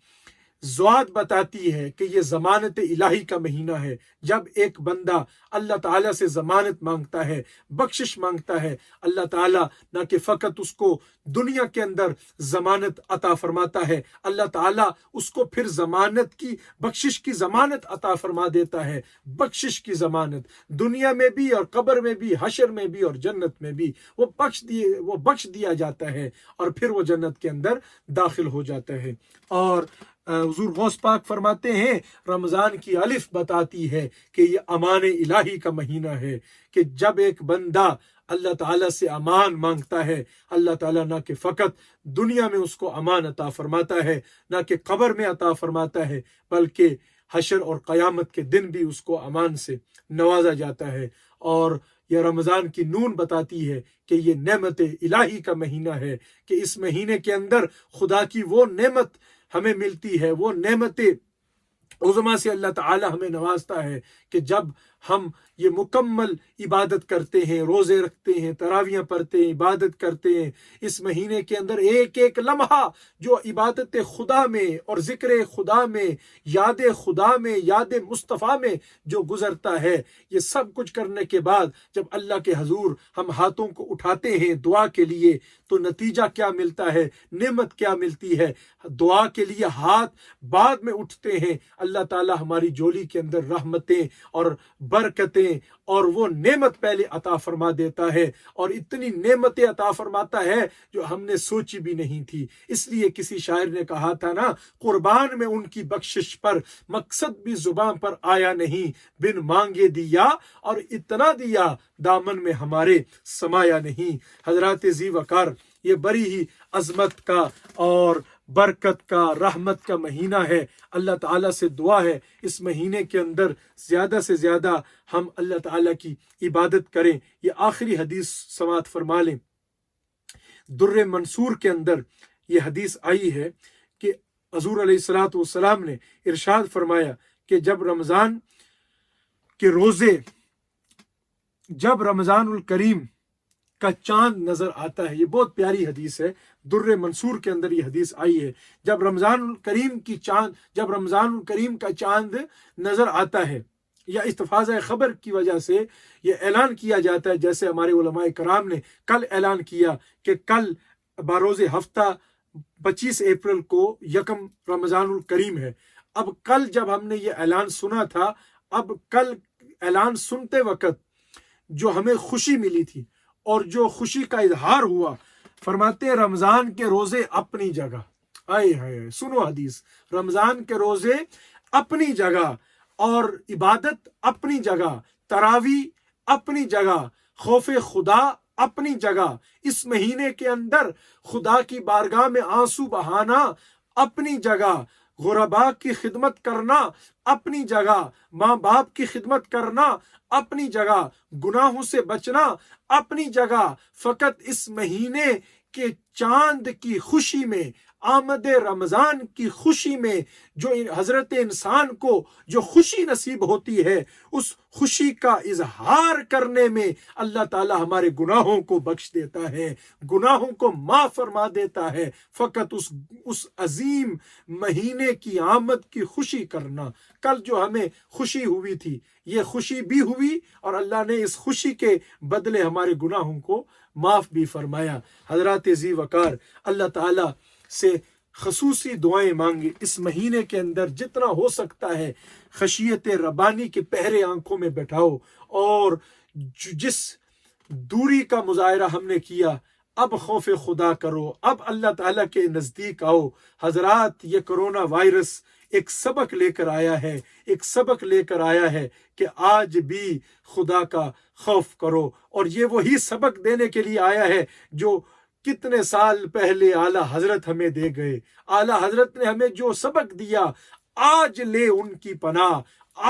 ذات بتاتی ہے کہ یہ ضمانت الہی کا مہینہ ہے۔ جب ایک بندہ اللہ تعالیٰ سے ضمانت مانگتا ہے، بخشش مانگتا ہے، اللہ تعالیٰ نہ کہ فقط اس کو دنیا کے اندر ضمانت عطا فرماتا ہے، اللہ تعالیٰ اس کو پھر ضمانت کی، بخشش کی ضمانت عطا فرما دیتا ہے۔ بخشش کی ضمانت دنیا میں بھی اور قبر میں بھی، حشر میں بھی اور جنت میں بھی وہ بخش دیا جاتا ہے، اور پھر وہ جنت کے اندر داخل ہو جاتا ہے۔ اور حضور غوث پاک فرماتے ہیں رمضان کی الف بتاتی ہے کہ یہ امان الہی کا مہینہ ہے، کہ جب ایک بندہ اللہ تعالیٰ سے امان مانگتا ہے، اللہ تعالیٰ نہ کہ فقط دنیا میں اس کو امان عطا فرماتا ہے، نہ کہ قبر میں عطا فرماتا ہے، بلکہ حشر اور قیامت کے دن بھی اس کو امان سے نوازا جاتا ہے۔ اور یہ رمضان کی نون بتاتی ہے کہ یہ نعمت الہی کا مہینہ ہے، کہ اس مہینے کے اندر خدا کی وہ نعمت ہمیں ملتی ہے، وہ نعمت عظمیٰ سے اللہ تعالی ہمیں نوازتا ہے کہ جب ہم یہ مکمل عبادت کرتے ہیں، روزے رکھتے ہیں، تراویحیں پڑھتے ہیں، عبادت کرتے ہیں، اس مہینے کے اندر ایک ایک لمحہ جو عبادت خدا میں اور ذکر خدا میں، یاد خدا میں، یاد مصطفیٰ میں جو گزرتا ہے، یہ سب کچھ کرنے کے بعد جب اللہ کے حضور ہم ہاتھوں کو اٹھاتے ہیں دعا کے لیے، تو نتیجہ کیا ملتا ہے، نعمت کیا ملتی ہے۔ دعا کے لیے ہاتھ بعد میں اٹھتے ہیں، اللہ تعالی ہماری جولی کے اندر رحمتیں اور برکتیں اور وہ نعمت پہلے عطا فرما دیتا ہے، اور اتنی نعمتیں عطا فرماتا ہے جو ہم نے سوچی بھی نہیں تھی۔ اس لیے کسی شاعر نے کہا تھا نا، قربان میں ان کی بخشش پر مقصد بھی زبان پر آیا نہیں، بن مانگے دیا اور اتنا دیا دامن میں ہمارے سمایا نہیں۔ حضرات ذی وقار، یہ بڑی ہی عظمت کا اور برکت کا، رحمت کا مہینہ ہے۔ اللہ تعالیٰ سے دعا ہے اس مہینے کے اندر زیادہ سے زیادہ ہم اللہ تعالیٰ کی عبادت کریں۔ یہ آخری حدیث سماعت فرما لیں، در منصور کے اندر یہ حدیث آئی ہے کہ حضور علیہ الصلوۃ والسلام نے ارشاد فرمایا کہ جب رمضان کے روزے، جب رمضان الکریم کا چاند نظر آتا ہے، یہ بہت پیاری حدیث ہے، در منصور کے اندر یہ حدیث آئی ہے، جب رمضان الکریم کا چاند نظر آتا ہے، یا استفاضہ خبر کی وجہ سے یہ اعلان کیا جاتا ہے، جیسے ہمارے علماء کرام نے کل اعلان کیا کہ کل بروز ہفتہ 25 اپریل کو یکم رمضان الکریم ہے۔ اب کل جب ہم نے یہ اعلان سنا تھا، اب کل اعلان سنتے وقت جو ہمیں خوشی ملی تھی اور جو خوشی کا اظہار ہوا، فرماتے ہیں رمضان کے روزے اپنی جگہ، آئے ہائے سنو حدیث، رمضان کے روزے اپنی جگہ اور عبادت اپنی جگہ، تراویح اپنی جگہ، خوف خدا اپنی جگہ، اس مہینے کے اندر خدا کی بارگاہ میں آنسو بہانا اپنی جگہ، غرباء کی خدمت کرنا اپنی جگہ، ماں باپ کی خدمت کرنا اپنی جگہ، گناہوں سے بچنا اپنی جگہ، فقط اس مہینے کے چاند کی خوشی میں، آمد رمضان کی خوشی میں جو حضرت انسان کو جو خوشی نصیب ہوتی ہے، اس خوشی کا اظہار کرنے میں اللہ تعالی ہمارے گناہوں کو بخش دیتا ہے، گناہوں کو معاف فرما دیتا ہے۔ فقط اس عظیم مہینے کی آمد کی خوشی کرنا، کل جو ہمیں خوشی ہوئی تھی، یہ خوشی بھی ہوئی اور اللہ نے اس خوشی کے بدلے ہمارے گناہوں کو معاف بھی فرمایا۔ حضرات ذی وقار، اللہ تعالیٰ سے خصوصی دعائیں مانگے، اس مہینے کے اندر جتنا ہو سکتا ہے خشیت ربانی کے پہرے آنکھوں میں بٹھاؤ، اور جس دوری کا مظاہرہ ہم نے کیا، اب خوف خدا کرو، اب اللہ تعالیٰ کے نزدیک آؤ۔ حضرات، یہ کرونا وائرس ایک سبق لے کر آیا ہے، ایک سبق لے کر آیا ہے کہ آج بھی خدا کا خوف کرو، اور یہ وہی سبق دینے کے لیے آیا ہے جو کتنے سال پہلے اعلیٰ حضرت ہمیں دے گئے۔ اعلیٰ حضرت نے ہمیں جو سبق دیا، آج لے ان کی پناہ،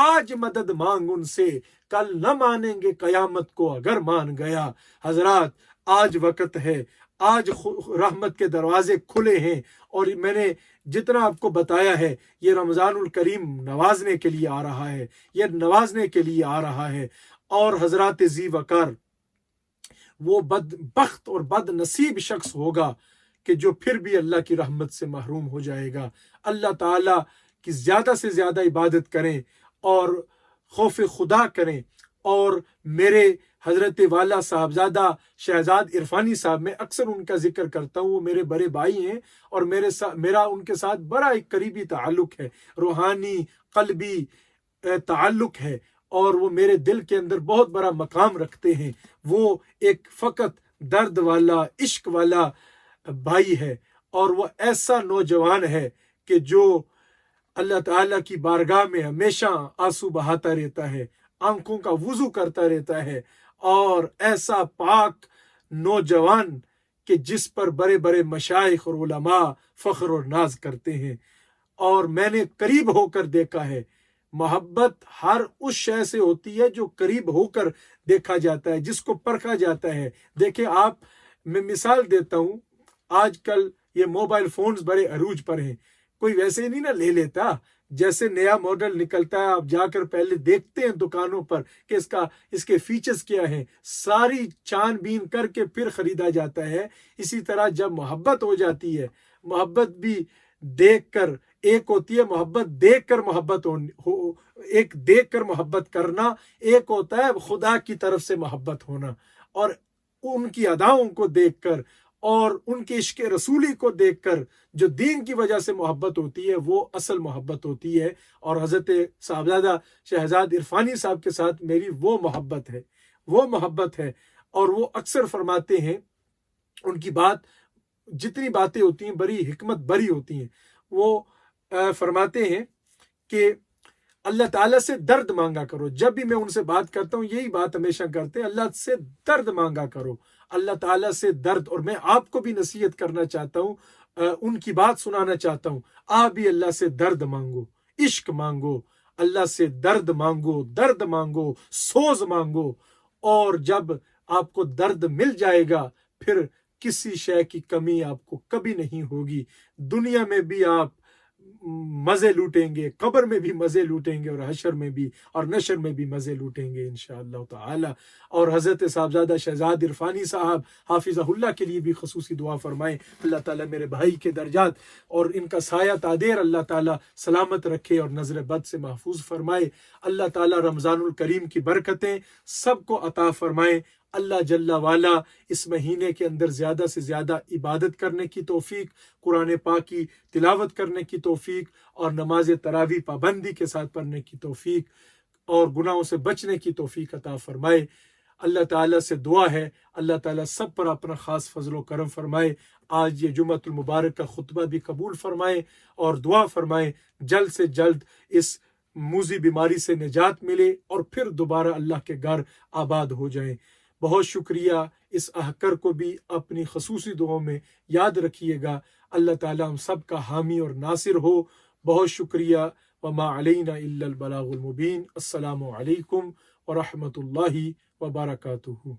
آج مدد مانگ ان سے، کل نہ مانیں گے قیامت کو اگر مان گیا۔ حضرات، آج وقت ہے، آج رحمت کے دروازے کھلے ہیں، اور میں نے جتنا آپ کو بتایا ہے، یہ رمضان الکریم نوازنے کے لیے آ رہا ہے، یہ نوازنے کے لیے آ رہا ہے۔ اور حضرات ذی وقار، وہ بدبخت اور بد نصیب شخص ہوگا کہ جو پھر بھی اللہ کی رحمت سے محروم ہو جائے گا۔ اللہ تعالیٰ کہ زیادہ سے زیادہ عبادت کریں اور خوف خدا کریں. اور میرے حضرت والا صاحبزادہ شہزاد عرفانی صاحب، میں اکثر ان کا ذکر کرتا ہوں، وہ میرے بڑے بھائی ہیں اور میرا ان کے ساتھ بڑا ایک قریبی تعلق ہے، روحانی قلبی تعلق ہے، اور وہ میرے دل کے اندر بہت بڑا مقام رکھتے ہیں. وہ ایک فقط درد والا، عشق والا بھائی ہے، اور وہ ایسا نوجوان ہے کہ جو اللہ تعالیٰ کی بارگاہ میں ہمیشہ آنسو بہاتا رہتا ہے، آنکھوں کا وضو کرتا رہتا ہے، اور ایسا پاک نوجوان کہ جس پر بڑے بڑے مشائخ اور علماء فخر اور ناز کرتے ہیں. اور میں نے قریب ہو کر دیکھا ہے. محبت ہر اس شے سے ہوتی ہے جو قریب ہو کر دیکھا جاتا ہے، جس کو پرکھا جاتا ہے. دیکھیں آپ، میں مثال دیتا ہوں، آج کل یہ موبائل فونز بڑے عروج پر ہیں. کوئی ویسے ہی نہیں نہ لے لیتا، جیسے نیا ماڈل نکلتا ہے آپ جا کر پہلے دیکھتے ہیں دکانوں پر کہ اس کے فیچرز کیا ہیں، ساری چھان بین کر کے پھر خریدا جاتا ہے. اسی طرح جب محبت ہو جاتی ہے، محبت بھی دیکھ کر ایک ہوتی ہے، محبت دیکھ کر محبت ایک دیکھ کر محبت کرنا، ایک ہوتا ہے خدا کی طرف سے محبت ہونا. اور ان کی اداؤں کو دیکھ کر اور ان کے عشق رسولی کو دیکھ کر جو دین کی وجہ سے محبت ہوتی ہے، وہ اصل محبت ہوتی ہے. اور حضرت صاحبزادہ شہزاد عرفانی صاحب کے ساتھ میری وہ محبت ہے. اور وہ اکثر فرماتے ہیں، ان کی جتنی باتیں ہوتی ہیں بڑی حکمت بری ہوتی ہیں. وہ فرماتے ہیں کہ اللہ تعالیٰ سے درد مانگا کرو. جب بھی میں ان سے بات کرتا ہوں یہی بات ہمیشہ کرتے ہیں، اللہ سے درد مانگا کرو، اللہ تعالیٰ سے درد. اور میں آپ کو بھی نصیحت کرنا چاہتا ہوں، ان کی بات سنانا چاہتا ہوں، آپ بھی اللہ سے درد مانگو، عشق مانگو، اللہ سے درد مانگو، سوز مانگو. اور جب آپ کو درد مل جائے گا پھر کسی شے کی کمی آپ کو کبھی نہیں ہوگی. دنیا میں بھی آپ مزے لوٹیں گے، قبر میں بھی مزے لوٹیں گے، اور حشر میں بھی اور نشر میں بھی مزے لوٹیں گے انشاءاللہ تعالی. اور حضرت صاحبزادہ شہزاد عرفانی صاحب حافظہ اللہ کے لیے بھی خصوصی دعا فرمائیں. اللہ تعالیٰ میرے بھائی کے درجات اور ان کا سایہ تادیر اللہ تعالیٰ سلامت رکھے اور نظر بد سے محفوظ فرمائے. اللہ تعالیٰ رمضان الکریم کی برکتیں سب کو عطا فرمائے. اللہ جل والا اس مہینے کے اندر زیادہ سے زیادہ عبادت کرنے کی توفیق، قرآن پاک کی تلاوت کرنے کی توفیق، اور نماز تراویح پابندی کے ساتھ پڑھنے کی توفیق، اور گناہوں سے بچنے کی توفیق عطا فرمائے. اللہ تعالیٰ سے دعا ہے اللہ تعالیٰ سب پر اپنا خاص فضل و کرم فرمائے. آج یہ جمعۃ المبارک کا خطبہ بھی قبول فرمائے، اور دعا فرمائے جلد سے جلد اس موذی بیماری سے نجات ملے اور پھر دوبارہ اللہ کے گھر آباد ہو جائیں. بہت شکریہ. اس احکر کو بھی اپنی خصوصی دعاؤں میں یاد رکھیے گا. اللہ تعالیٰ ہم سب کا حامی اور ناصر ہو. بہت شکریہ. وما علینا الا البلاغ المبین. السلام علیکم ورحمۃ اللہ وبرکاتہ.